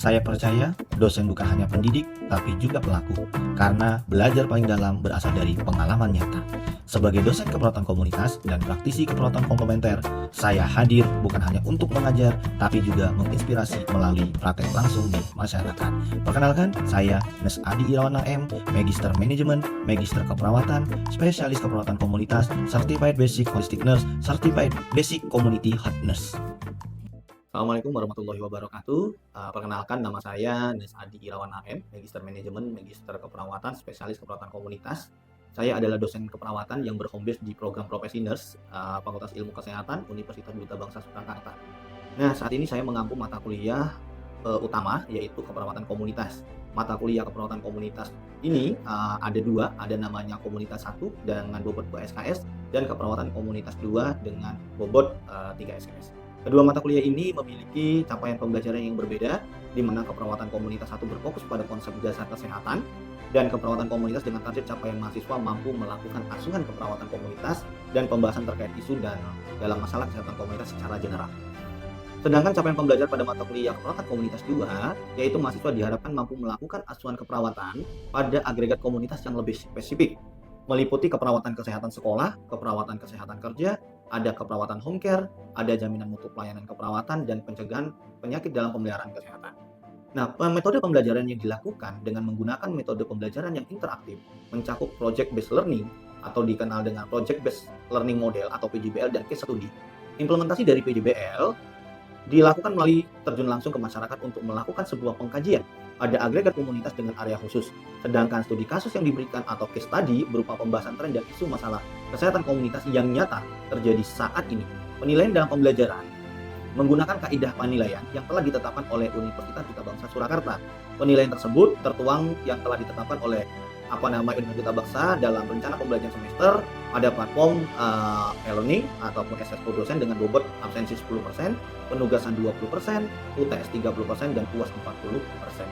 Saya percaya dosen bukan hanya pendidik, tapi juga pelaku, karena belajar paling dalam berasal dari pengalaman nyata. Sebagai dosen keperawatan komunitas dan praktisi keperawatan komplementer, saya hadir bukan hanya untuk mengajar, tapi juga menginspirasi melalui praktek langsung di masyarakat. Perkenalkan, saya Nes Adi Irawan AM, Magister Manajemen, Magister Keperawatan, Spesialis Keperawatan Komunitas, Certified Basic Holistic Nurse, Certified Basic Community Health Nurse. Assalamualaikum warahmatullahi wabarakatuh. Perkenalkan, nama saya Nes Adi Irawan AM, Magister Manajemen, Magister Keperawatan, Spesialis Keperawatan Komunitas. Saya adalah dosen keperawatan yang berhome base di program Profesi Nurse, Fakultas Ilmu Kesehatan, Universitas Duta Bangsa Surakarta. Nah, saat ini saya mengampu mata kuliah utama, yaitu keperawatan komunitas. Mata kuliah keperawatan komunitas ini ada dua, ada namanya Komunitas 1 dengan bobot 2 SKS, dan keperawatan komunitas 2 dengan bobot 3 SKS. Kedua mata kuliah ini memiliki capaian pembelajaran yang berbeda, di mana keperawatan komunitas 1 berfokus pada konsep jasa kesehatan, dan keperawatan komunitas dengan target capaian mahasiswa mampu melakukan asuhan keperawatan komunitas dan pembahasan terkait isu dan dalam masalah kesehatan komunitas secara general. Sedangkan capaian pembelajaran pada mata kuliah keperawatan komunitas 2, yaitu mahasiswa diharapkan mampu melakukan asuhan keperawatan pada agregat komunitas yang lebih spesifik, meliputi keperawatan kesehatan sekolah, keperawatan kesehatan kerja, ada keperawatan home care, ada jaminan mutu pelayanan keperawatan, dan pencegahan penyakit dalam pemeliharaan kesehatan. Nah, metode pembelajaran yang dilakukan dengan menggunakan metode pembelajaran yang interaktif mencakup project based learning atau dikenal dengan project based learning model atau PJBL dan case study. Implementasi dari PJBL dilakukan melalui terjun langsung ke masyarakat untuk melakukan sebuah pengkajian pada agregat komunitas dengan area khusus. Sedangkan studi kasus yang diberikan atau case study berupa pembahasan tren dan isu masalah kesehatan komunitas yang nyata terjadi saat ini. Penilaian dalam pembelajaran menggunakan kaidah penilaian yang telah ditetapkan oleh Universitas Duta Bangsa Surakarta. Penilaian tersebut tertuang yang telah ditetapkan oleh Universitas Duta Bangsa dalam rencana pembelajaran semester pada platform e-learning ataupun SS4 dosen dengan bobot absensi 10%, penugasan 20%, UTS 30%, dan UAS 40%.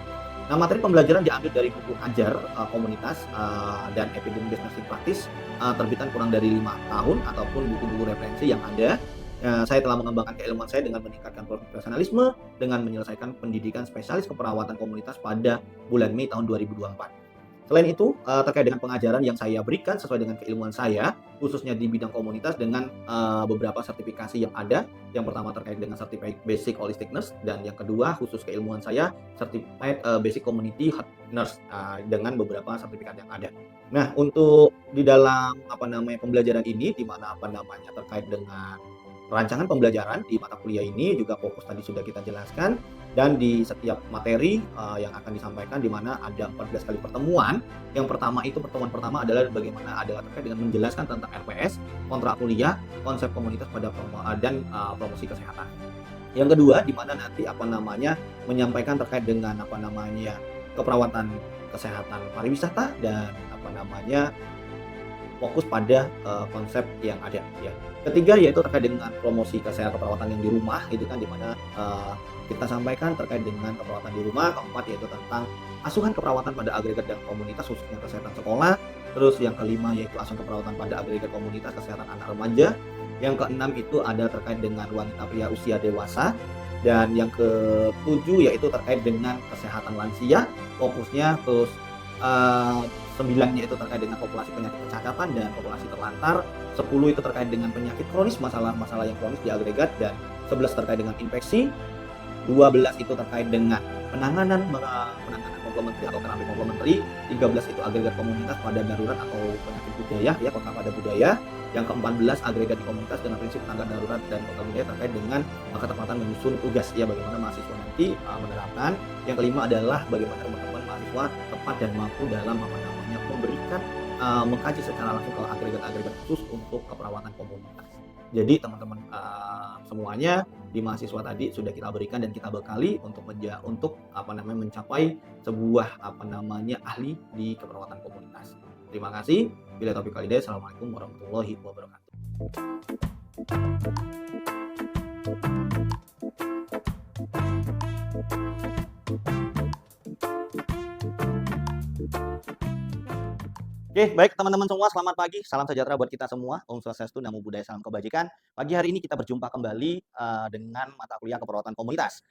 Nah, materi pembelajaran diambil dari buku ajar komunitas dan epidemic nursing practice terbitan kurang dari 5 tahun ataupun buku-buku referensi yang ada. Saya telah mengembangkan keilmuan saya dengan meningkatkan profesionalisme dengan menyelesaikan pendidikan spesialis keperawatan komunitas pada bulan Mei tahun 2024. Selain itu, terkait dengan pengajaran yang saya berikan sesuai dengan keilmuan saya, khususnya di bidang komunitas dengan beberapa sertifikasi yang ada. Yang pertama terkait dengan Certified Basic Holistic Nurse, dan yang kedua khusus keilmuan saya Certified Basic Community Health Nurse dengan beberapa sertifikat yang ada. Nah, untuk di dalam pembelajaran ini, di mana terkait dengan rancangan pembelajaran di mata kuliah ini juga fokus tadi sudah kita jelaskan, dan di setiap materi yang akan disampaikan di mana ada 14 kali pertemuan. Yang pertama itu pertemuan pertama adalah bagaimana adalah terkait dengan menjelaskan tentang RPS, kontrak kuliah, konsep komunitas pada dan promosi kesehatan. Yang kedua di mana nanti menyampaikan terkait dengan keperawatan kesehatan pariwisata dan fokus pada konsep yang ada ya. Ketiga yaitu terkait dengan promosi kesehatan keperawatan yang di rumah gitu kan, di mana kita sampaikan terkait dengan keperawatan di rumah. Keempat yaitu tentang asuhan keperawatan pada agregat dan komunitas khususnya kesehatan sekolah. Terus yang kelima yaitu asuhan keperawatan pada agregat komunitas kesehatan anak remaja. Yang keenam itu ada terkait dengan wanita pria usia dewasa. Dan yang ketujuh yaitu terkait dengan kesehatan lansia, fokusnya terus 9 yaitu terkait dengan populasi penyakit kecacatan dan populasi terlantar, 10 itu terkait dengan penyakit kronis, masalah-masalah yang kronis di agregat, dan 11 terkait dengan infeksi, 12 itu terkait dengan penanganan komplementer atau terapi komplementer, 13 itu agregat komunitas pada darurat atau penyakit budaya ya, kota pada budaya. Yang ke-14 agregat di komunitas dengan prinsip tanggap darurat dan kota budaya terkait dengan ketepatan menyusun tugas ya, bagaimana mahasiswa nanti menerapkan. Yang kelima adalah bagaimana teman-teman mahasiswa tepat dan mampu dalam memberikan mengkaji secara langsung ke agregat-agregat khusus untuk keperawatan komunitas. Jadi teman-teman semuanya di mahasiswa tadi sudah kita berikan dan kita bekali untuk mencapai sebuah ahli di keperawatan komunitas. Terima kasih. Bila taufiq wal hidayah. Assalamualaikum warahmatullahi wabarakatuh. Oke, baik teman-teman semua, selamat pagi. Salam sejahtera buat kita semua. Om Swastiastu, Namo Buddhaya, Salam Kebajikan. Pagi hari ini kita berjumpa kembali dengan mata kuliah keperawatan komunitas.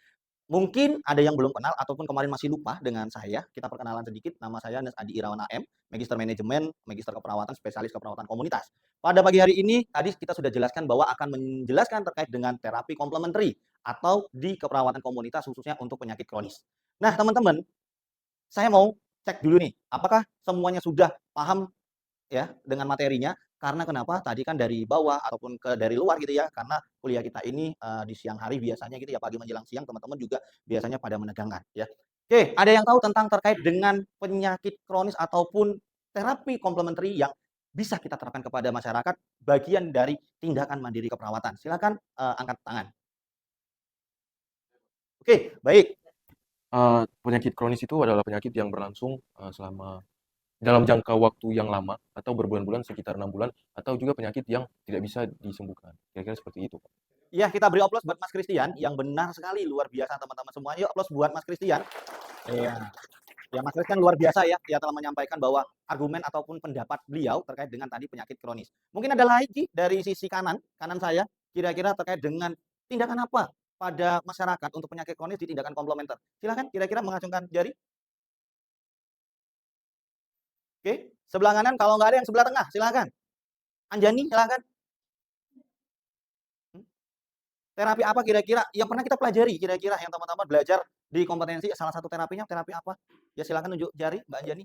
Mungkin ada yang belum kenal ataupun kemarin masih lupa dengan saya. Kita perkenalan sedikit. Nama saya Nes Adi Irawan AM, Magister Manajemen, Magister Keperawatan, Spesialis Keperawatan Komunitas. Pada pagi hari ini, tadi kita sudah jelaskan bahwa akan menjelaskan terkait dengan terapi komplementari atau di keperawatan komunitas khususnya untuk penyakit kronis. Nah, teman-teman, saya mau cek dulu nih, apakah semuanya sudah paham ya dengan materinya? Karena kenapa? Tadi kan dari bawah ataupun dari luar gitu ya, karena kuliah kita ini di siang hari biasanya gitu ya, pagi menjelang siang teman-teman juga biasanya pada menegangkan ya. Oke, ada yang tahu tentang terkait dengan penyakit kronis ataupun terapi komplementer yang bisa kita terapkan kepada masyarakat bagian dari tindakan mandiri keperawatan? Silakan angkat tangan. Oke, baik. Penyakit kronis itu adalah penyakit yang berlangsung, selama dalam jangka waktu yang lama atau berbulan-bulan sekitar 6 bulan, atau juga penyakit yang tidak bisa disembuhkan. Kira-kira seperti itu, Pak. Ya, kita beri aplaus buat Mas Christian yang benar sekali, luar biasa teman-teman semua. Yuk aplaus buat Mas Christian. Iya. Ya, Mas Christian luar biasa ya, dia telah menyampaikan bahwa argumen ataupun pendapat beliau terkait dengan tadi penyakit kronis. Mungkin ada lagi dari sisi kanan saya, kira-kira terkait dengan tindakan apa pada masyarakat untuk penyakit kronis di tindakan komplementer. Silakan kira-kira mengacungkan jari. Oke, sebelah kanan, kalau nggak ada yang sebelah tengah, silakan. Anjani, silakan. Terapi apa kira-kira yang pernah kita pelajari kira-kira yang teman-teman belajar di kompetensi salah satu terapinya, terapi apa? Ya silakan tunjuk jari Mbak Anjani.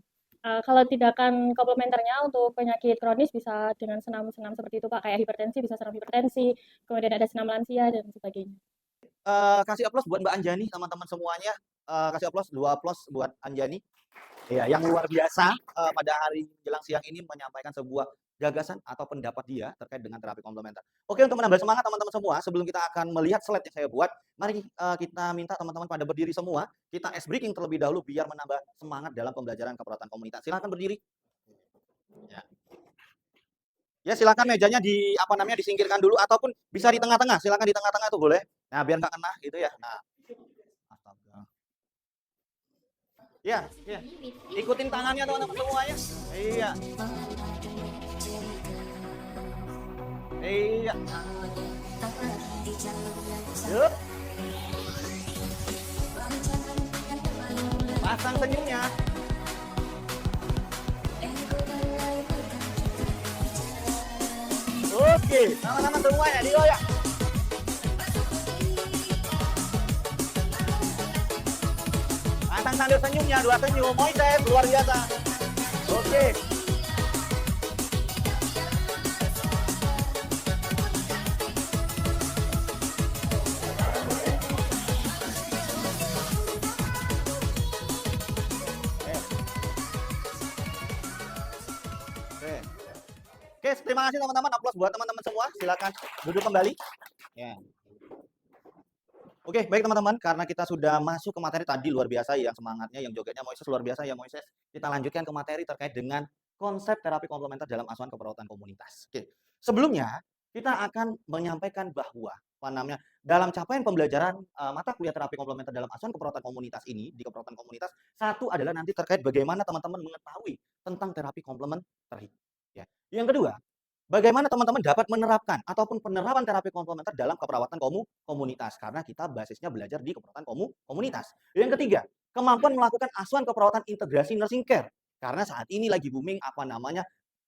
Kalau tindakan komplementernya untuk penyakit kronis bisa dengan senam-senam seperti itu Pak, kayak hipertensi bisa senam hipertensi, kemudian ada senam lansia dan sebagainya. Kasih aplaus buat Mbak Anjani teman-teman semuanya. Kasih aplaus, 2 aplaus buat Anjani. Ya, yang luar biasa pada hari menjelang siang ini menyampaikan sebuah gagasan atau pendapat dia terkait dengan terapi komplementer. Oke, untuk menambah semangat teman-teman semua, sebelum kita akan melihat slide yang saya buat, mari kita minta teman-teman pada berdiri semua. Kita ice breaking terlebih dahulu biar menambah semangat dalam pembelajaran keperawatan komunitas. Silakan berdiri. Ya. Ya, silakan mejanya disingkirkan dulu ataupun bisa di tengah-tengah. Silakan di tengah-tengah tuh boleh. Nah, biar nggak kena gitu ya. Nah. Astaga. Ya, ya. Ikutin tangannya teman-teman semuanya. Iya. Iya. Yuk. Pasang senyumnya. Oke, sama-sama semuanya digoyang. Pasang sambil senyumnya, 2 senyum. Moises, luar biasa. Oke. Oke, terima kasih teman-teman. Aplaus buat teman-teman semua. Silakan duduk kembali. Ya. Oke, baik teman-teman. Karena kita sudah masuk ke materi tadi luar biasa yang semangatnya, yang jogetnya Moises luar biasa ya Moises. Kita lanjutkan ke materi terkait dengan konsep terapi komplementer dalam asuhan keperawatan komunitas. Oke. Sebelumnya, kita akan menyampaikan bahwa dalam capaian pembelajaran mata kuliah terapi komplementer dalam asuhan keperawatan komunitas ini di keperawatan komunitas, satu adalah nanti terkait bagaimana teman-teman mengetahui tentang terapi komplementer. Ya. Yang kedua, bagaimana teman-teman dapat menerapkan ataupun penerapan terapi komplementer dalam keperawatan komunitas karena kita basisnya belajar di keperawatan komunitas. Yang ketiga, kemampuan melakukan asuhan keperawatan integrasi nursing care karena saat ini lagi booming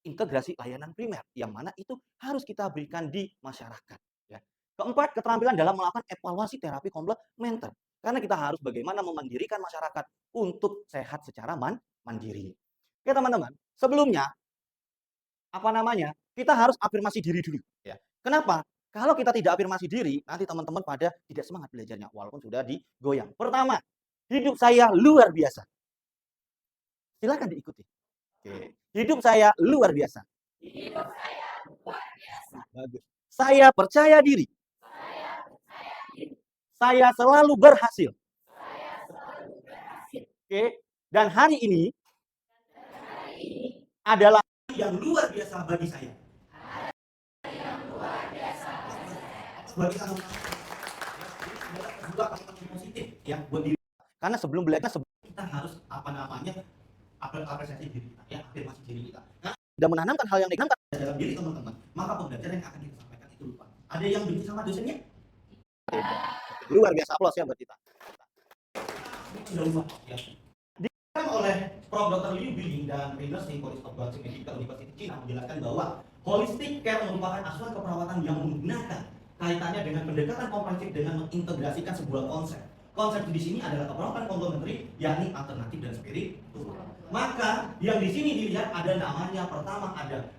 integrasi layanan primer yang mana itu harus kita berikan di masyarakat. Ya. Keempat, keterampilan dalam melakukan evaluasi terapi komplementer karena kita harus bagaimana memandirikan masyarakat untuk sehat secara mandiri. Oke teman-teman, sebelumnya kita harus afirmasi diri dulu ya. Kenapa? Kalau kita tidak afirmasi diri, nanti teman-teman pada tidak semangat belajarnya walaupun sudah digoyang. Pertama, hidup saya luar biasa. Silakan diikuti. Oke. Hidup saya luar biasa. Hidup saya luar biasa. Bagus. Saya percaya diri. Saya selalu berhasil. Oke. Dan hari ini adalah yang luar biasa bagi saya. Sebagai juga positif yang buat diri. Karena sebelum belajar kita harus apresiasi diri kita, ya, afirmasi diri kita. Nah, tidak menanamkan hal yang negatif dalam diri teman-teman, maka pembelajaran yang akan kita sampaikan itu lupa. Ada yang benci sama dosennya? Luar biasa, aplaus ya buat kita. sudah lupa ya. Dikatakan oleh Prof. Dr. Liu Biling dan Reynolds di College of Basic Medical University China menjelaskan bahwa holistic care merupakan asuhan keperawatan yang menggunakan kaitannya dengan pendekatan komprehensif dengan mengintegrasikan sebuah konsep. Konsep di sini adalah keperawatan komplementer, yakni alternatif dan spiritual. Maka yang di sini dilihat ada namanya, pertama ada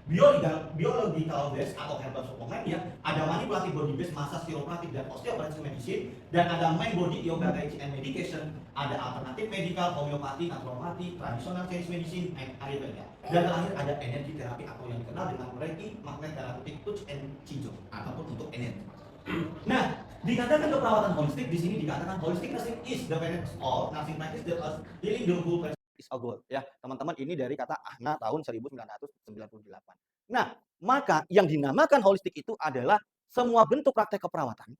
biological base atau herbal supplement ya, ada manipulative body base, massage, chiropractic dan osteoporosis medicine, dan ada mind body yoga, tai chi and medication, ada alternatif medical, homeopati, naturopati, tradisional Chinese medicine, and ayurveda. Dan terakhir ada energi terapi atau yang dikenal dengan reiki, magnet therapeutic, touch and qigong ataupun untuk energi. Nah, dikatakan keperawatan holistik di sini dikatakan holistic nursing is the benefit of nursing practice that is healing the whole person is a goal ya teman-teman, ini dari kata Ahna tahun 1998. Nah, maka yang dinamakan holistik itu adalah semua bentuk praktek keperawatan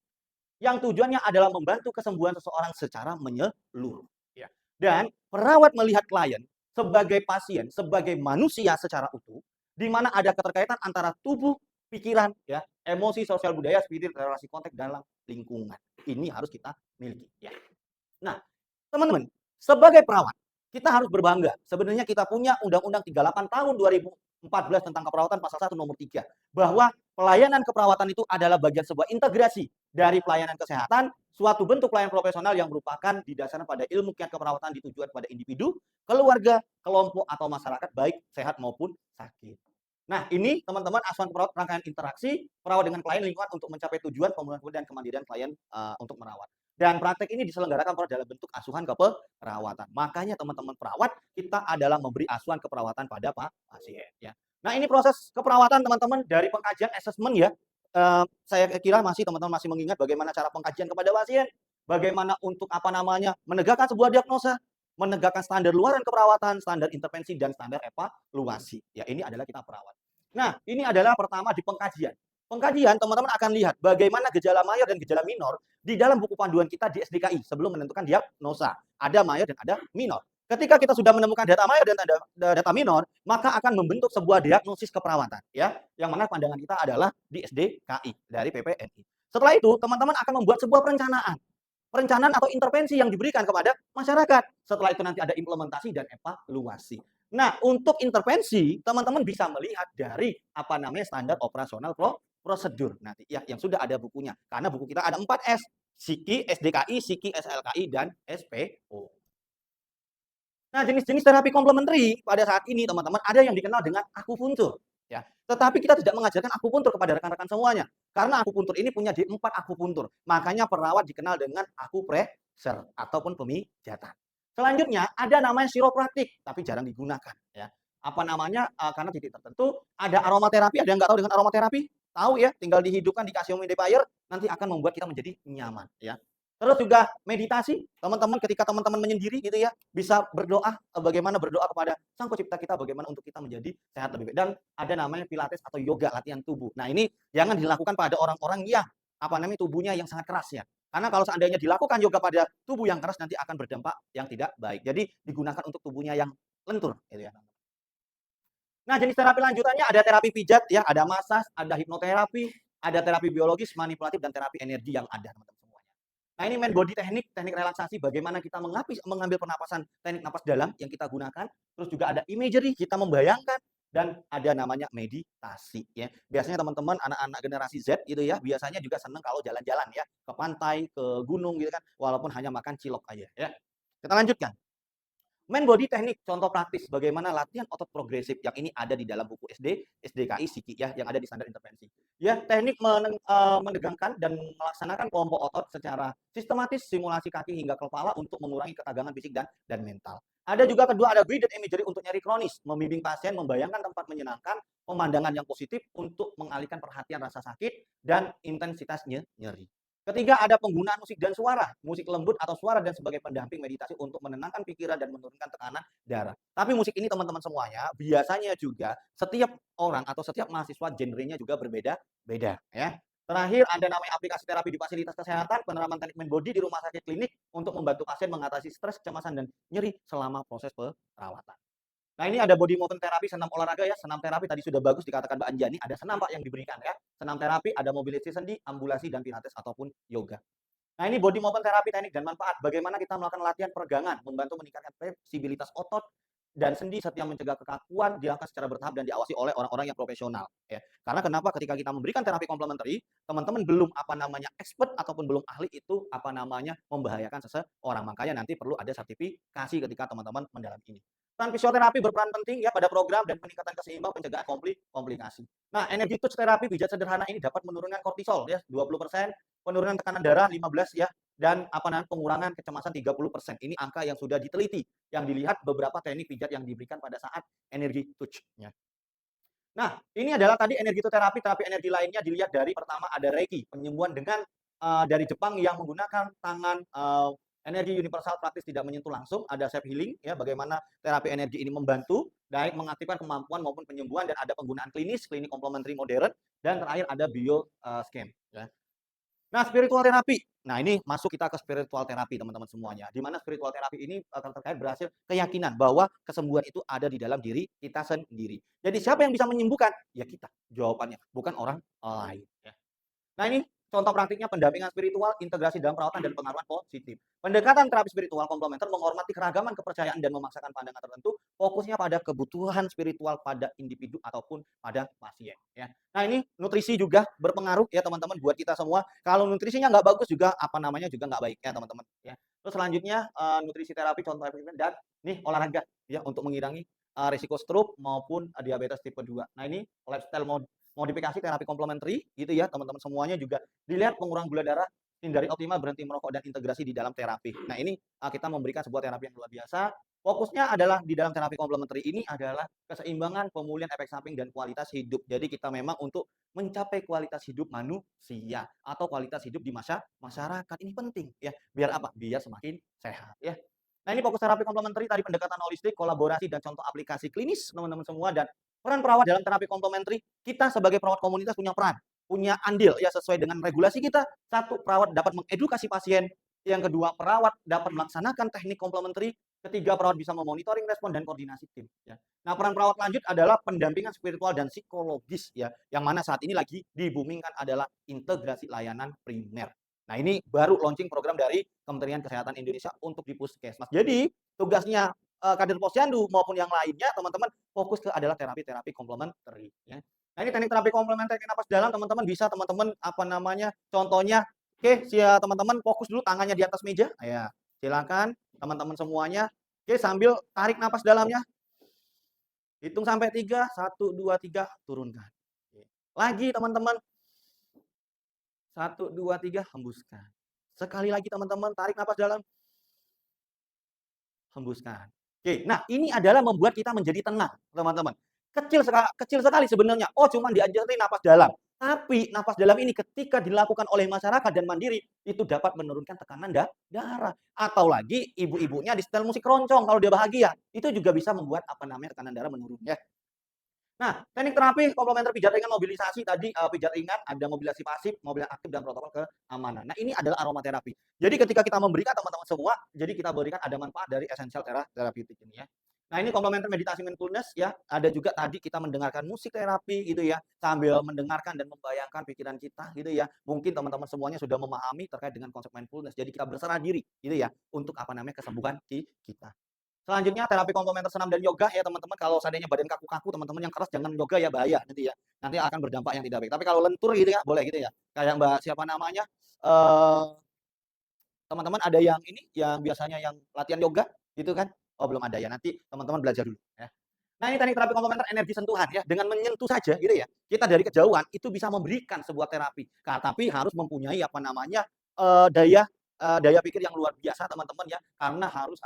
yang tujuannya adalah membantu kesembuhan seseorang secara menyeluruh ya. Dan perawat melihat klien sebagai pasien, sebagai manusia secara utuh, di mana ada keterkaitan antara tubuh, pikiran, ya, emosi, sosial budaya, spirit, relasi konteks dalam lingkungan. Ini harus kita miliki. Ya. Nah, teman-teman, sebagai perawat, kita harus berbangga. Sebenarnya kita punya Undang-Undang 38 tahun 2014 tentang keperawatan pasal 1 nomor 3. Bahwa pelayanan keperawatan itu adalah bagian sebuah integrasi dari pelayanan kesehatan, suatu bentuk pelayanan profesional yang merupakan didasarkan pada ilmu kiat keperawatan ditujukan pada individu, keluarga, kelompok, atau masyarakat, baik sehat maupun sakit. Nah, ini teman-teman asuhan keperawat rangkaian interaksi perawat dengan klien lingkungan untuk mencapai tujuan pemulihan dan kemandirian klien untuk merawat. Dan praktek ini diselenggarakan dalam bentuk asuhan keperawatan. Makanya teman-teman perawat, kita adalah memberi asuhan keperawatan pada pasien. Ya. Nah, ini proses keperawatan teman-teman dari pengkajian assessment ya. Saya kira teman-teman masih mengingat bagaimana cara pengkajian kepada pasien, bagaimana untuk menegakkan sebuah diagnosa, menegakkan standar luaran keperawatan, standar intervensi, dan standar evaluasi. Ya, ini adalah kita perawat. Nah, ini adalah pertama di pengkajian. Pengkajian, teman-teman akan lihat bagaimana gejala mayor dan gejala minor di dalam buku panduan kita di SDKI sebelum menentukan diagnosa. Ada mayor dan ada minor. Ketika kita sudah menemukan data mayor dan data minor, maka akan membentuk sebuah diagnosis keperawatan. Ya, yang mana pandangan kita adalah di SDKI dari PPNI. Setelah itu, teman-teman akan membuat sebuah perencanaan atau intervensi yang diberikan kepada masyarakat. Setelah itu nanti ada implementasi dan evaluasi. Nah, untuk intervensi, teman-teman bisa melihat dari standar operasional prosedur nanti ya, yang sudah ada bukunya. Karena buku kita ada 4S, SIKI, SDKI, SIKI, SLKI, dan SPO. Nah, jenis-jenis terapi komplementer pada saat ini, teman-teman, ada yang dikenal dengan akupuntur. Ya, tetapi kita tidak mengajarkan akupuntur kepada rekan-rekan semuanya. Karena akupuntur ini punya D4 akupuntur. Makanya perawat dikenal dengan akupressor ataupun pemijatan. Selanjutnya ada namanya chiropractic, tapi jarang digunakan. Ya. Karena titik tertentu. Ada aromaterapi, ada yang nggak tahu dengan aromaterapi? Tahu ya, tinggal dihidupkan, dikasih humidifier, nanti akan membuat kita menjadi nyaman. Ya. Terus juga meditasi, teman-teman ketika teman-teman menyendiri gitu ya, bisa berdoa, bagaimana berdoa kepada Sang Pencipta kita, bagaimana untuk kita menjadi sehat lebih baik. Dan ada namanya pilates atau yoga, latihan tubuh. Nah, ini jangan dilakukan pada orang-orang yang tubuhnya yang sangat keras ya. Karena kalau seandainya dilakukan yoga pada tubuh yang keras nanti akan berdampak yang tidak baik. Jadi digunakan untuk tubuhnya yang lentur gitu ya. Nah, jenis terapi lanjutannya ada terapi pijat ya, ada massage, ada hipnoterapi, ada terapi biologis, manipulatif, dan terapi energi yang ada teman-teman. Nah, ini main body teknik relaksasi, bagaimana kita mengambil pernapasan, teknik napas dalam yang kita gunakan. Terus juga ada imagery, kita membayangkan, dan ada namanya meditasi ya. Biasanya teman-teman anak-anak generasi Z gitu ya, biasanya juga senang kalau jalan-jalan ya, ke pantai, ke gunung gitu kan, walaupun hanya makan cilok aja ya. Kita lanjutkan. Main body teknik, contoh praktis bagaimana latihan otot progresif yang ini ada di dalam buku SDKI, SIKI ya, yang ada di standar intervensi. Ya, teknik menegangkan dan melaksanakan kelompok otot secara sistematis, simulasi kaki hingga kepala untuk mengurangi ketegangan fisik dan mental. Ada juga kedua, ada guided imagery untuk nyeri kronis, membimbing pasien membayangkan tempat menyenangkan, pemandangan yang positif untuk mengalihkan perhatian rasa sakit dan intensitasnya nyeri. Ketiga, ada penggunaan musik dan suara, musik lembut atau suara dan sebagai pendamping meditasi untuk menenangkan pikiran dan menurunkan tekanan darah. Tapi musik ini teman-teman semuanya, biasanya juga setiap orang atau setiap mahasiswa genrenya juga berbeda-beda ya. Terakhir, ada namanya aplikasi terapi di fasilitas kesehatan, penerapan teknik main body di rumah sakit klinik untuk membantu pasien mengatasi stres, kecemasan, dan nyeri selama proses perawatan. Nah, ini ada body movement terapi, senam olahraga ya. Senam terapi tadi sudah bagus dikatakan Mbak Anjani, ada senam Pak yang diberikan ya. Senam terapi, ada mobility sendi, ambulasi, dan pilates ataupun yoga. Nah, ini body movement terapi, teknik dan manfaat. Bagaimana kita melakukan latihan peregangan, membantu meningkatkan fleksibilitas otot dan sendi serta mencegah kekakuan, dilakukan secara bertahap dan diawasi oleh orang-orang yang profesional. Ya. Karena kenapa? Ketika kita memberikan terapi komplementer, teman-teman belum expert ataupun belum ahli itu membahayakan seseorang. Makanya nanti perlu ada sertifikasi ketika teman-teman mendalami ini. Peran fisioterapi berperan penting ya pada program dan peningkatan keseimbangan pencegahan komplikasi. Nah, energi touch terapi pijat sederhana ini dapat menurunkan kortisol ya 20%, penurunan tekanan darah 15 ya, dan pengurangan kecemasan 30%. Ini angka yang sudah diteliti, yang dilihat beberapa teknik pijat yang diberikan pada saat energi touch ya. Nah, ini adalah tadi energi terapi energi lainnya dilihat dari pertama ada Reiki, penyembuhan dengan dari Jepang yang menggunakan tangan energi universal praktis tidak menyentuh langsung, ada self healing ya, bagaimana terapi energi ini membantu baik mengaktifkan kemampuan maupun penyembuhan, dan ada penggunaan klinik komplementari modern, dan terakhir ada bioscan ya. Nah, spiritual terapi. Nah, ini masuk kita ke spiritual terapi, teman-teman semuanya. Di mana spiritual terapi ini terkait berhasil keyakinan bahwa kesembuhan itu ada di dalam diri kita sendiri. Jadi siapa yang bisa menyembuhkan? Ya kita, jawabannya, bukan orang lain. Ya. Nah, ini contoh praktiknya pendampingan spiritual, integrasi dalam perawatan dan pengaruhan positif. Pendekatan terapi spiritual komplementer menghormati keragaman kepercayaan dan memaksakan pandangan tertentu, fokusnya pada kebutuhan spiritual pada individu ataupun pada pasien. Ya. Nah, ini nutrisi juga berpengaruh ya teman-teman buat kita semua. Kalau nutrisinya nggak bagus juga juga nggak baik ya teman-teman. Ya. Terus selanjutnya nutrisi terapi contoh dan nih olahraga ya untuk mengurangi risiko stroke maupun diabetes tipe 2. Nah, ini lifestyle modifikasi terapi komplementari gitu ya teman-teman semuanya, juga dilihat pengurangan gula darah, hindari optimal, berhenti merokok, dan integrasi di dalam terapi. Nah, ini kita memberikan sebuah terapi yang luar biasa. Fokusnya adalah di dalam terapi komplementari ini adalah keseimbangan, pemulihan efek samping, dan kualitas hidup. Jadi kita memang untuk mencapai kualitas hidup manusia atau kualitas hidup di masyarakat ini penting ya. Biar apa? Biar semakin sehat ya. Nah, ini fokus terapi komplementari tadi pendekatan holistik, kolaborasi, dan contoh aplikasi klinis teman-teman semua. Dan peran perawat dalam terapi komplementari, kita sebagai perawat komunitas punya peran, punya andil ya sesuai dengan regulasi kita. Satu, perawat dapat mengedukasi pasien. Yang kedua, perawat dapat melaksanakan teknik komplementari. Ketiga, perawat bisa memonitoring respon dan koordinasi tim. Ya. Nah, peran perawat lanjut adalah pendampingan spiritual dan psikologis ya, yang mana saat ini lagi dibumingkan adalah integrasi layanan primer. Nah, ini baru launching program dari Kementerian Kesehatan Indonesia untuk di Puskesmas. Jadi, tugasnya kader Posyandu maupun yang lainnya, teman-teman fokus ke adalah terapi-terapi komplementari ya. Nah, ini teknik terapi komplementer napas dalam, teman-teman bisa contohnya, oke, teman-teman fokus dulu tangannya di atas meja. Ya, silakan teman-teman semuanya. Oke, sambil tarik napas dalamnya. Hitung sampai 3, 1 2 3, turunkan. Lagi teman-teman. 1 2 3, hembuskan. Sekali lagi teman-teman, tarik napas dalam. Hembuskan. Oke, nah ini adalah membuat kita menjadi tenang, teman-teman. Kecil sekali sebenarnya. Oh, cuma diajarin napas dalam. Tapi napas dalam ini ketika dilakukan oleh masyarakat dan mandiri, itu dapat menurunkan tekanan darah. Atau lagi ibu-ibunya di setel musik keroncong kalau dia bahagia, itu juga bisa membuat tekanan darah menurun ya. Nah, teknik terapi komplementer pijat ringan mobilisasi tadi, pijat ringan, ada mobilisasi pasif, mobilisasi aktif, dan protokol keamanan. Nah, ini adalah aromaterapi. Jadi ketika kita memberikan teman-teman semua, jadi kita berikan ada manfaat dari essential therapeutic ini ya. Nah, ini komplementer meditasi mindfulness ya. Ada juga tadi kita mendengarkan musik terapi gitu ya, sambil mendengarkan dan membayangkan pikiran kita gitu ya. Mungkin teman-teman semuanya sudah memahami terkait dengan konsep mindfulness. Jadi kita berserah diri gitu ya untuk kesembuhan kita. Selanjutnya terapi komplementer senam dan yoga ya teman-teman. Kalau seandainya badan kaku-kaku teman-teman yang keras jangan yoga ya, bahaya nanti ya. Nanti akan berdampak yang tidak baik. Tapi kalau lentur gitu ya boleh gitu ya. Kayak Mbak siapa namanya? Teman-teman ada yang ini yang biasanya yang latihan yoga gitu kan? Oh, belum ada ya. Nanti teman-teman belajar dulu ya. Nah, ini teknik terapi komplementer energi sentuhan ya. Dengan menyentuh saja gitu ya. Kita dari kejauhan itu bisa memberikan sebuah terapi. Tapi harus mempunyai daya pikir yang luar biasa teman-teman ya, karena harus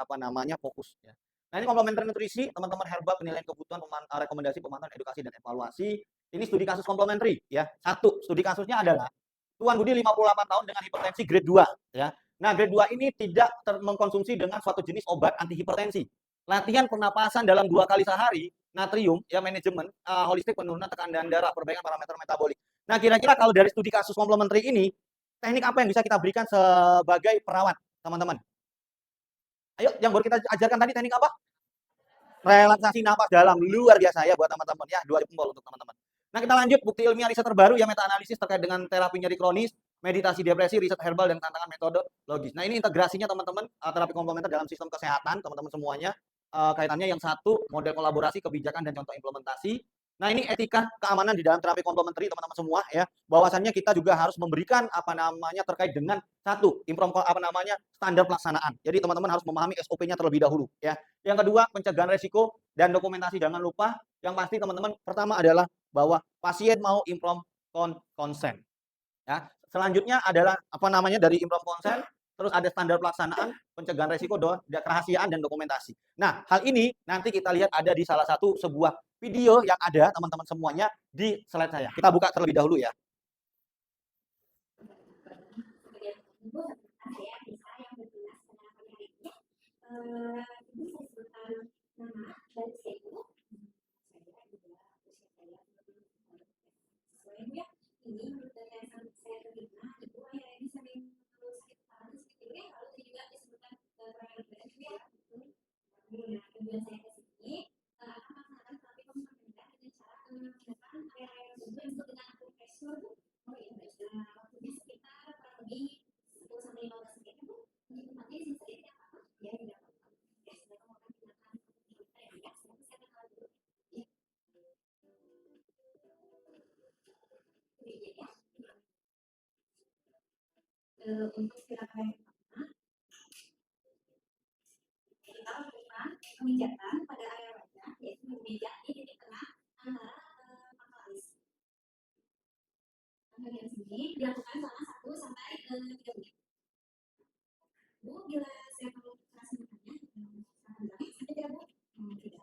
fokus ya. Nah, ini komplementer nutrisi, teman-teman herbal, penilaian kebutuhan, rekomendasi, pemantauan, edukasi, dan evaluasi. Ini studi kasus komplementari ya. Satu, studi kasusnya adalah Tuan Budi 58 tahun dengan hipertensi grade 2 ya. Nah, grade 2 ini tidak mengkonsumsi dengan suatu jenis obat anti hipertensi. Latihan pernapasan dalam 2 kali sehari, natrium ya, manajemen holistik, penurunan tekanan darah, perbaikan parameter metabolik. Nah, kira-kira kalau dari studi kasus komplementari ini, teknik apa yang bisa kita berikan sebagai perawat, teman-teman? Ayo, yang baru kita ajarkan tadi teknik apa? Relaksasi napas dalam, luar biasa ya buat teman-teman ya, 2 jempol untuk teman-teman. Nah, kita lanjut bukti ilmiah riset terbaru ya, meta analisis terkait dengan terapi nyeri kronis. meditasi depresi, riset herbal, dan tantangan metodologis. Nah, ini integrasinya teman-teman, terapi komplementer dalam sistem kesehatan, teman-teman semuanya. Kaitannya yang satu, model kolaborasi, kebijakan, dan contoh implementasi. Nah, ini etika keamanan di dalam terapi komplementer, teman-teman semua ya. Bahwasannya kita juga harus memberikan terkait dengan satu, standar pelaksanaan. Jadi teman-teman harus memahami SOP-nya terlebih dahulu ya. Yang kedua, pencegahan resiko dan dokumentasi. Jangan lupa, yang pasti teman-teman pertama adalah bahwa pasien mau informed consent. Ya. Selanjutnya adalah dari informed consent, terus ada standar pelaksanaan, pencegahan resiko, kerahasiaan, dan dokumentasi. Nah, hal ini nanti kita lihat ada di salah satu sebuah video yang ada teman-teman semuanya di slide saya. Kita buka terlebih dahulu ya. Untuk gerakan yang pertama, kita lakukan pemijatan pada area wajah, yaitu memijat di titik tengah antara pangkal alis. Bagian sini dilakukan selama 1 sampai 3 menit. Bu, bila saya perlu terasa makannya, sampai tidak Bu? Tidak.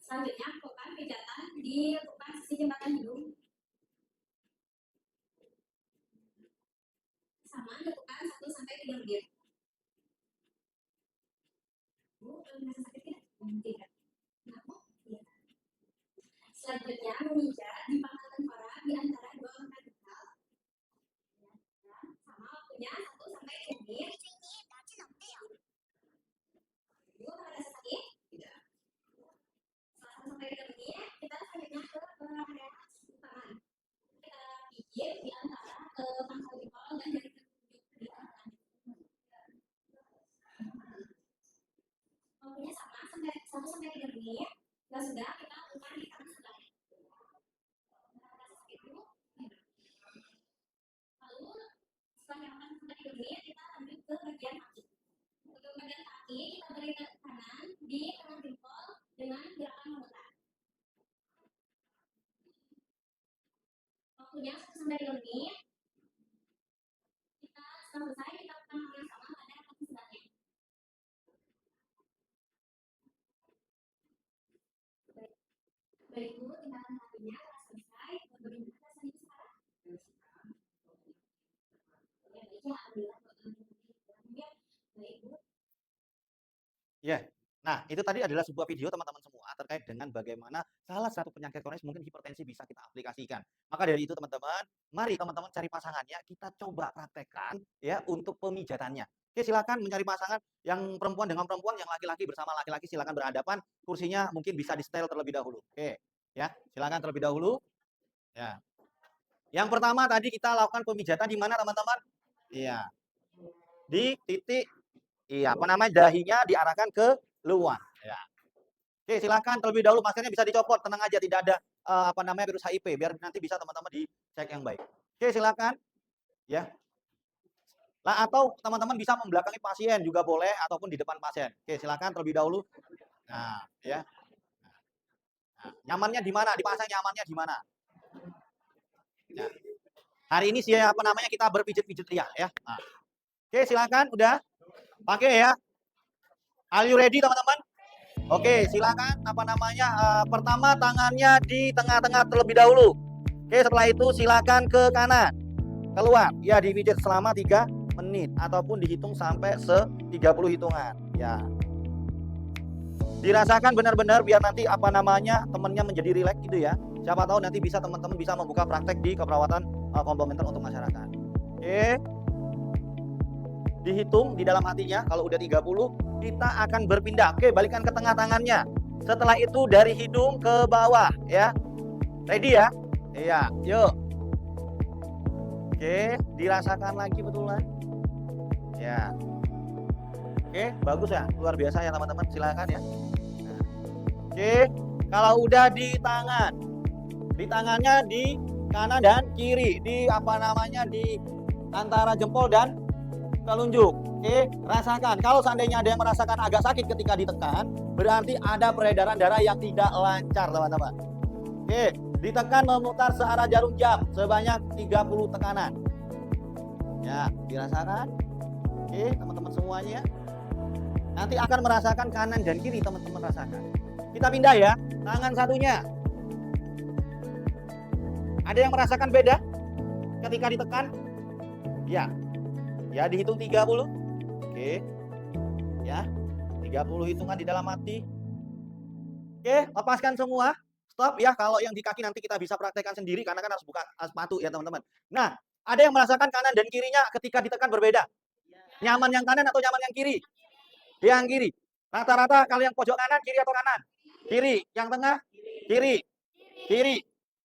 Selanjutnya, lakukan pijatan di lekukan sisi jembatan hidung. Sama lakukan 1 sampai 3 menit. Bu, merasa sakit tidak? Tidak. Kenapa? Tidak. Selanjutnya, memijat di pangkal tengkorak di antara 2 lengan kepala. Sama waktunya 1 sampai 2 menit. Bu, merasa sakit? Tidak. Setelah 1 sampai 3 menit, kita selanjutnya ke area tangan. Kita pijit di antara pangkal jempol dan jari di tangan. Waktunya sama, 1 sampai 3 menit. Nah, sudah kita lakukan di tangan sebelah. Lalu setelah yang 1 sampai 3 menit, kita lanjut ke bagian kaki. Untuk bagian kaki, kita beri kanan di tengah jempol dengan gerakan memutar. Waktunya 1 sampai 3 menit. Kita setelah selesai, kita lakukan hal yang sama pada kaki sebelahnya. Baik Bu, tindakan kakinya telah selesai. Bagaimana rasanya sekarang? Ya, baik ya, alhamdulillah. Baik Bu. Ya. Nah, itu tadi adalah sebuah video teman-teman semua terkait dengan bagaimana salah satu penyakit kronis mungkin hipertensi bisa kita aplikasikan. Maka dari itu teman-teman, mari teman-teman cari pasangannya, kita coba praktekkan ya untuk pemijatannya. Oke, silakan mencari pasangan yang perempuan dengan perempuan, yang laki-laki bersama laki-laki, silakan berhadapan. Kursinya mungkin bisa di-setel terlebih dahulu. Oke, ya, silakan terlebih dahulu. Ya. Yang pertama tadi kita lakukan pemijatan di mana teman-teman? Iya. Di titik dahinya diarahkan ke luar. Ya. Oke, silakan terlebih dahulu, maskernya bisa dicopot, tenang aja, tidak ada virus HIV, biar nanti bisa teman-teman dicek yang baik. Oke, silakan. Ya. Lah, atau teman-teman bisa membelakangi pasien juga boleh, ataupun di depan pasien. Oke, silakan terlebih dahulu. Nah, ya. Nah, nyamannya di mana? Dipasang nyamannya di mana? Ya. Hari ini kita berpijit-pijit ria ya. Nah. Oke, silakan, udah. Pakai ya. Are you ready teman-teman? Oke, silakan pertama tangannya di tengah-tengah terlebih dahulu. Oke, setelah itu silakan ke kanan. Keluar. Ya, dipijit selama 3 menit ataupun dihitung sampai 30 hitungan. Ya. Dirasakan benar-benar biar nanti temennya menjadi rileks gitu ya. Siapa tahu nanti bisa teman-teman bisa membuka praktek di keperawatan komplementer untuk masyarakat. Oke. Dihitung di dalam hatinya, kalau udah 30 kita akan berpindah. Oke, balikan ke tengah tangannya. Setelah itu dari hidung ke bawah ya. Ready ya? Iya, yuk. Oke, dirasakan lagi betulan. Ya. Oke, bagus ya. Luar biasa ya teman-teman. Silakan ya. Nah. Oke, kalau udah di tangan. Di tangannya di kanan dan kiri. Di di antara jempol dan telunjuk. Oke, rasakan. Kalau seandainya ada yang merasakan agak sakit ketika ditekan, berarti ada peredaran darah yang tidak lancar, teman-teman. Oke, ditekan memutar searah jarum jam sebanyak 30 tekanan. Ya, dirasakan. Oke, teman-teman semuanya. Nanti akan merasakan kanan dan kiri, teman-teman rasakan. Kita pindah ya, tangan satunya. Ada yang merasakan beda ketika ditekan? Ya. Ya, dihitung 30. Oke. Ya. 30 hitungan di dalam hati. Oke, lepaskan semua. Stop ya, kalau yang di kaki nanti kita bisa praktekkan sendiri karena kan harus buka sepatu ya teman-teman. Nah, ada yang merasakan kanan dan kirinya ketika ditekan berbeda. Nyaman yang kanan atau nyaman yang kiri? Yang kiri. Rata-rata kalau yang pojok kanan, kiri atau kanan? Kiri. Yang tengah? Kiri. Kiri.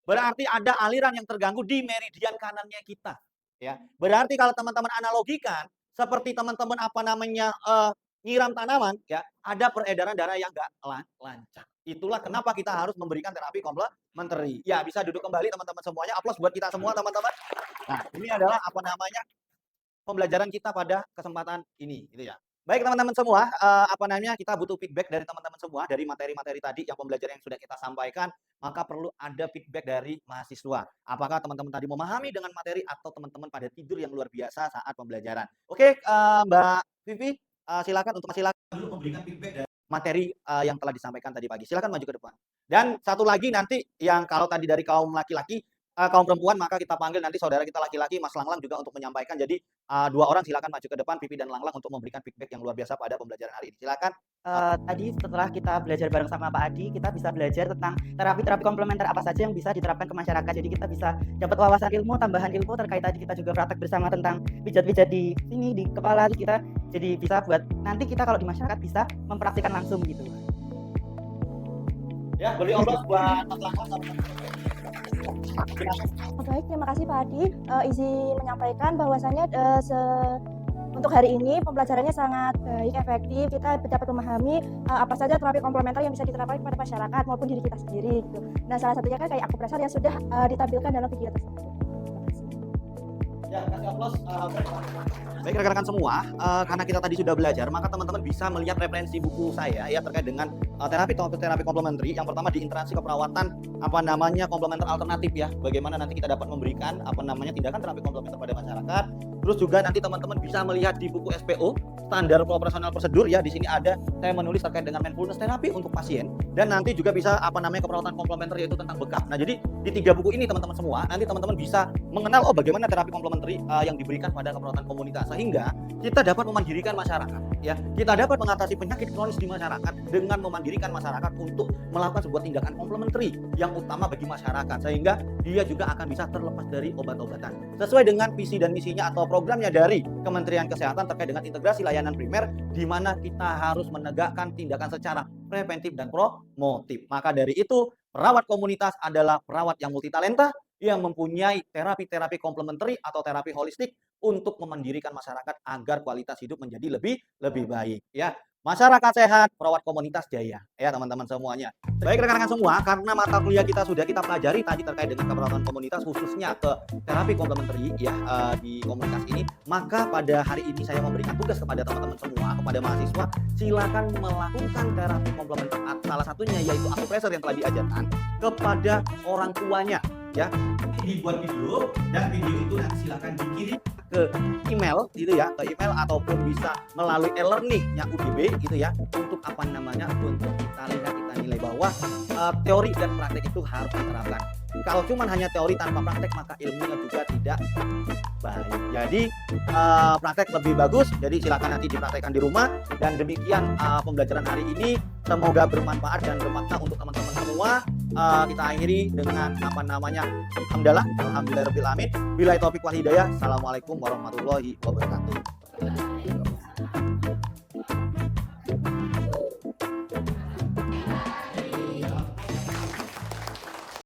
Berarti ada aliran yang terganggu di meridian kanannya kita. Ya, berarti kalau teman-teman analogikan seperti teman-teman nyiram tanaman, ya ada peredaran darah yang nggak lancar. Itulah kenapa kita harus memberikan terapi komplementari. Ya, bisa duduk kembali teman-teman semuanya. Aplaus buat kita semua teman-teman. Nah, ini adalah pembelajaran kita pada kesempatan ini, gitu ya. Baik teman-teman semua, kita butuh feedback dari teman-teman semua dari materi-materi tadi yang pembelajaran yang sudah kita sampaikan, maka perlu ada feedback dari mahasiswa. Apakah teman-teman tadi memahami dengan materi atau teman-teman pada tidur yang luar biasa saat pembelajaran? Oke, Mbak Vivi, silakan dulu memberikan feedback dari materi yang telah disampaikan tadi pagi. Silakan maju ke depan. Dan satu lagi nanti yang kalau tadi dari kaum laki-laki, kaum perempuan, maka kita panggil nanti saudara kita laki-laki, Mas Langlang juga untuk menyampaikan. Jadi 2 orang silakan maju ke depan, Vivi dan Langlang untuk memberikan feedback yang luar biasa pada pembelajaran hari ini. Silakan. Tadi setelah kita belajar bareng sama Pak Adi, kita bisa belajar tentang terapi-terapi komplementer apa saja yang bisa diterapkan ke masyarakat. Jadi kita bisa dapat wawasan ilmu, tambahan ilmu terkait tadi kita juga praktek bersama tentang pijat-pijat di sini, di kepala kita. Jadi bisa buat nanti kita kalau di masyarakat bisa mempraktikkan langsung gitu. Ya, beri obat buat Mas Langlang. Baik, terima kasih Pak Adi. Izin menyampaikan bahwasannya untuk hari ini pembelajarannya sangat baik, efektif. Kita dapat memahami apa saja terapi komplementer yang bisa diterapkan kepada masyarakat maupun diri kita sendiri. Gitu. Nah, salah satunya kan kayak akupresur yang sudah ditampilkan dalam video tersebut. Terima kasih. Ya, kasih aplaus. Baik rekan-rekan semua, karena kita tadi sudah belajar, maka teman-teman bisa melihat referensi buku saya ya terkait dengan terapi komplementari. Yang pertama di interaksi keperawatan komplementer alternatif ya. Bagaimana nanti kita dapat memberikan tindakan terapi komplementer pada masyarakat. Terus juga nanti teman-teman bisa melihat di buku SPO, standar operasional prosedur ya. Di sini ada saya menulis terkait dengan mindfulness terapi untuk pasien dan nanti juga bisa keperawatan komplementer yaitu tentang bekam. Nah, jadi di 3 buku ini teman-teman semua, nanti teman-teman bisa mengenal bagaimana terapi komplementari yang diberikan pada keperawatan komunitas sehingga kita dapat memandirikan masyarakat ya. Kita dapat mengatasi penyakit kronis di masyarakat dengan memandirikan masyarakat untuk melakukan sebuah tindakan komplementari yang utama bagi masyarakat sehingga dia juga akan bisa terlepas dari obat-obatan. Sesuai dengan visi dan misinya atau programnya dari Kementerian Kesehatan terkait dengan integrasi layanan primer di mana kita harus menegakkan tindakan secara preventif dan promotif. Maka dari itu, perawat komunitas adalah perawat yang multitalenta yang mempunyai terapi-terapi komplementari atau terapi holistik untuk memandirikan masyarakat agar kualitas hidup menjadi lebih baik ya. Masyarakat sehat, perawat komunitas jaya ya teman-teman semuanya. Baik rekan-rekan semua, karena mata kuliah kita sudah kita pelajari tadi terkait dengan keperawatan komunitas khususnya ke terapi komplementari ya di komunitas ini, maka pada hari ini saya memberikan tugas kepada teman-teman semua, kepada mahasiswa, silakan melakukan terapi komplementer. Salah satunya yaitu akupresur yang telah diajarkan kepada orang tuanya ya. Dibuat video dan video itu nanti silakan dikirim ke email gitu ya, ke email ataupun bisa melalui e-learning-nya UDB gitu ya, untuk untuk kita lihat, kita nilai bahwa teori dan praktek itu harus diterapkan. Kalau cuma hanya teori tanpa praktek maka ilmunya juga tidak baik. Jadi praktek lebih bagus. Jadi silakan nanti dipraktekkan di rumah. Dan demikian pembelajaran hari ini. Semoga bermanfaat dan bermakna untuk teman-teman semua. Kita akhiri dengan alhamdulillahirabbil alamin. Billahi taufiq wal hidayah. Assalamualaikum warahmatullahi wabarakatuh.